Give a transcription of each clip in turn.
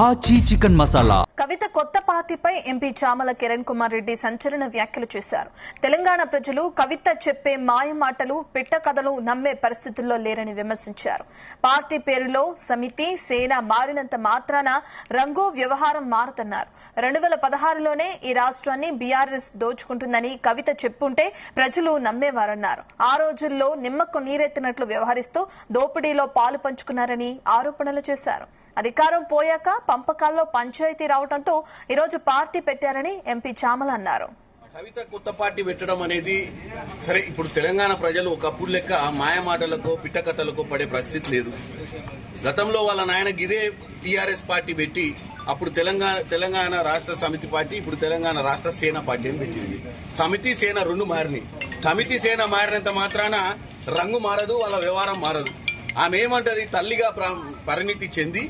ఆచి చికెన్ మసాలా. కవిత కొత్త పార్టీపై ఎంపీ చామల కిరణ్ కుమార్ రెడ్డి సంచలన వ్యాఖ్యలు చేశారు. తెలంగాణ ప్రజలు కవిత చెప్పే మాయ మాటలు, పిట్ట కథలు నమ్మే పరిస్థితుల్లో లేరని విమర్శించారు. పార్టీ పేరులో సమితి, సేన మారినంత మాత్రాన రంగు, వ్యవహారం మారుతున్నారు. 2016లోనే ఈ రాష్ట్రాన్ని బీఆర్ఎస్ దోచుకుంటుందని కవిత చెప్పుంటే ప్రజలు నమ్మేవారన్నారు. ఆ రోజుల్లో నిమ్మకు నీరెత్తినట్లు వ్యవహరిస్తూ దోపిడీలో పాలు పంచుకున్నారని ఆరోపణలు చేశారు. అధికారం పోయాక పంపకాల్లో పంచాయతీ రావడంతో ఈరోజు పార్టీ పెట్టారని ఎంపీ చామల అన్నారు. కవిత కొత్త పార్టీ పెట్టడం అనేది సరే, ఇప్పుడు తెలంగాణ ప్రజలు ఒకప్పుడు లెక్క మాయ మాటలకు, పిట్టకథలకు పడే పరిస్థితి లేదు. గతంలో వాళ్ళ నాయన గిదే టీఆర్ఎస్ పార్టీ పెట్టి అప్పుడు తెలంగాణ రాష్ట్ర సమితి పార్టీ, ఇప్పుడు తెలంగాణ రాష్ట్ర సేన పార్టీ అని పెట్టింది. సమితి, సేన రెండు మారినాయి. సమితి, సేన మారినంత మాత్రాన రంగు మారదు, వాళ్ళ వ్యవహారం మారదు. ఆమె ఏమంటది, తల్లిగా పరిణితి చెంది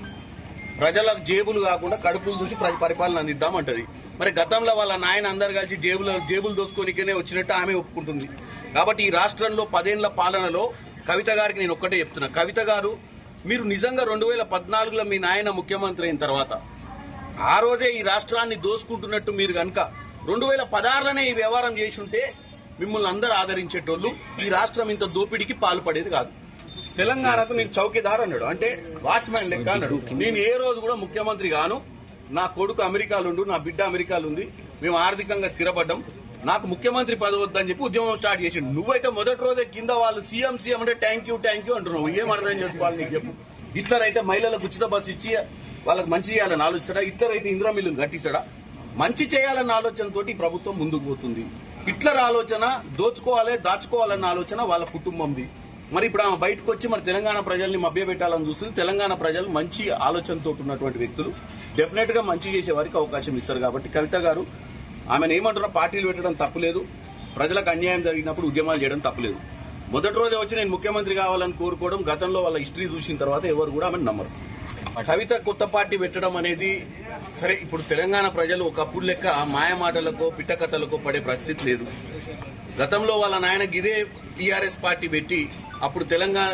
ప్రజల జేబులు కాకుండా కడుపులు చూసి పరిపాలన అందిద్దామంటది. మరి గతంలో వాళ్ళ నాయన అందరు కలిసి జేబులు దోచుకోనికనే వచ్చినట్టు ఆమె ఒప్పుకుంటుంది. కాబట్టి ఈ రాష్ట్రంలో 10 ఏళ్ల పాలనలో కవిత గారికి నేను ఒక్కటే చెప్తున్నా, కవిత గారు మీరు నిజంగా 2014లో మీ నాయన ముఖ్యమంత్రి అయిన తర్వాత ఆ రోజే ఈ రాష్ట్రాన్ని దోసుకుంటున్నట్టు మీరు కనుక 2016లోనే ఈ వ్యవహారం చేసి ఉంటే మిమ్మల్ని అందరూ ఆదరించేటోళ్ళు, ఈ రాష్ట్రం ఇంత దోపిడీకి పాల్పడేది కాదు. తెలంగాణకు నేను చౌకీదార్ అన్నాడు, అంటే వాచ్మ్యాన్ లెక్క అన్నాడు. నేను ఏ రోజు కూడా ముఖ్యమంత్రి గాను, నా కొడుకు అమెరికాలో ఉండు, నా బిడ్డ అమెరికాలో ఉంది, మేము ఆర్థికంగా స్థిరపడ్డాం, నాకు ముఖ్యమంత్రి పదవి వద్దని చెప్పి ఉద్యమం స్టార్ట్ చేసిండు. నువ్వైతే మొదటి రోజే కింద వాళ్ళు సీఎం అంటే థ్యాంక్ యూ అంటున్నావు. ఏం అర్థం చేసుకోవాలి నీకు చెప్పు. హిట్లర్ అయితే మహిళలకు ఉచిత బస్సు ఇచ్చి వాళ్ళకి మంచి చేయాలని ఆలోచిస్తాడా? హిట్లర్ అయితే ఇందిరా మిల్లును కట్టిస్తాడా? మంచి చేయాలన్న ఆలోచనతోటి ప్రభుత్వం ముందుకు పోతుంది. హిట్లర్ ఆలోచన దోచుకోవాలి, దాచుకోవాలన్న ఆలోచన వాళ్ళ కుటుంబంది. మరి ఇప్పుడు ఆమె బయటకు వచ్చి మరి తెలంగాణ ప్రజల్ని మభ్యపెట్టాలని చూస్తుంది. తెలంగాణ ప్రజలు మంచి ఆలోచనతో ఉన్నటువంటి వ్యక్తులు డెఫినెట్ గా మంచి చేసే వారికి అవకాశం ఇస్తారు. కాబట్టి కవిత గారు ఆమెను ఏమంటున్నా, పార్టీలు పెట్టడం తప్పులేదు, ప్రజలకు అన్యాయం జరిగినప్పుడు ఉద్యమాలు చేయడం తప్పులేదు. మొదటి రోజే వచ్చి నేను ముఖ్యమంత్రి కావాలని కోరుకోవడం, గతంలో వాళ్ళ హిస్టరీ చూసిన తర్వాత ఎవరు కూడా ఆమెను నమ్మరు. కవిత కొత్త పార్టీ పెట్టడం అనేది సరే, ఇప్పుడు తెలంగాణ ప్రజలు ఒకప్పుడు లెక్క మాయ మాటలకు, పిట్టకథలకు పడే పరిస్థితి లేదు. గతంలో వాళ్ళ నాయన గిదే టీఆర్ఎస్ పార్టీ పెట్టి అప్పుడు తెలంగాణ